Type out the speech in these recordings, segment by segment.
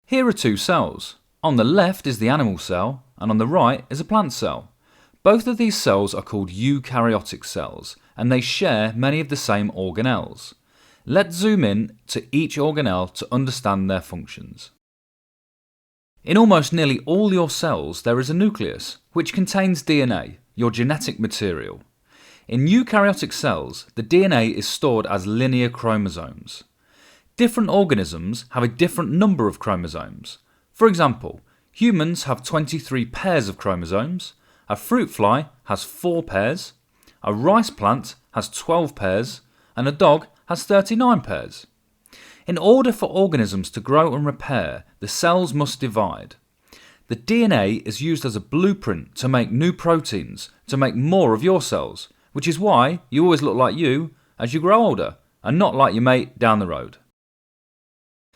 Here are two cells. On the left is the animal cell, and on the right is a plant cell. Both of these cells are called eukaryotic cells, and they share many of the same organelles. Let's zoom in to each organelle to understand their functions. In almost nearly all your cells there is a nucleus, which contains DNA, your genetic material. In eukaryotic cells, the DNA is stored as linear chromosomes. Different organisms have a different number of chromosomes. For example, humans have 23 pairs of chromosomes, a fruit fly has 4 pairs, a rice plant has 12 pairs, and a dog has 39 pairs. In order for organisms to grow and repair, the cells must divide. The DNA is used as a blueprint to make new proteins, to make more of your cells, which is why you always look like you as you grow older, and not like your mate down the road.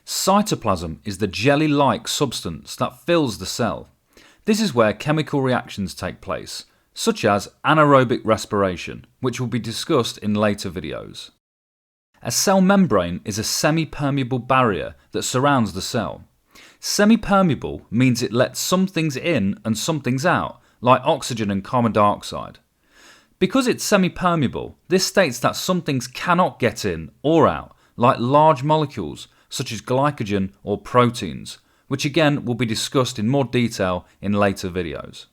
Cytoplasm is the jelly-like substance that fills the cell. This is where chemical reactions take place, such as anaerobic respiration, which will be discussed in later videos. A cell membrane is a semi-permeable barrier that surrounds the cell. Semi-permeable means it lets some things in and some things out, like oxygen and carbon dioxide. Because it's semi-permeable, this states that some things cannot get in or out, like large molecules such as glycogen or proteins, which again will be discussed in more detail in later videos.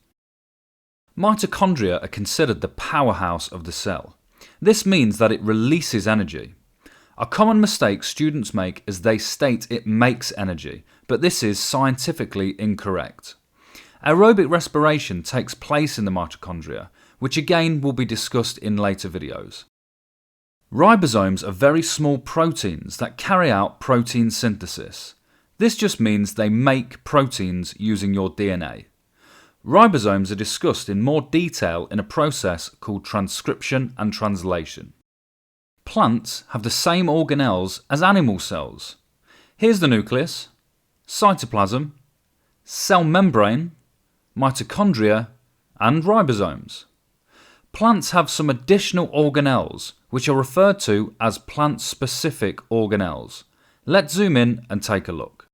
Mitochondria are considered the powerhouse of the cell. This means that it releases energy. A common mistake students make is they state it makes energy, but this is scientifically incorrect. Aerobic respiration takes place in the mitochondria, which again will be discussed in later videos. Ribosomes are very small proteins that carry out protein synthesis. This just means they make proteins using your DNA. Ribosomes are discussed in more detail in a process called transcription and translation. Plants have the same organelles as animal cells. Here's the nucleus, cytoplasm, cell membrane, mitochondria, and ribosomes. Plants have some additional organelles, which are referred to as plant-specific organelles. Let's zoom in and take a look.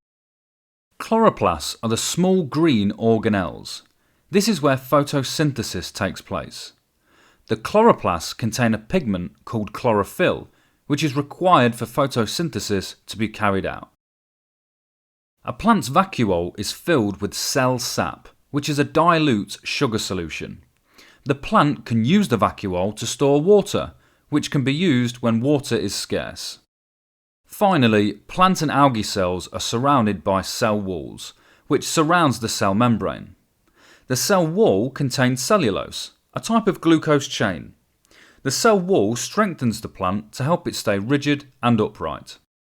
Chloroplasts are the small green organelles. This is where photosynthesis takes place. The chloroplasts contain a pigment called chlorophyll, which is required for photosynthesis to be carried out. A plant's vacuole is filled with cell sap, which is a dilute sugar solution. The plant can use the vacuole to store water, which can be used when water is scarce. Finally, plant and algae cells are surrounded by cell walls, which surrounds the cell membrane. The cell wall contains cellulose, a type of glucose chain. The cell wall strengthens the plant to help it stay rigid and upright.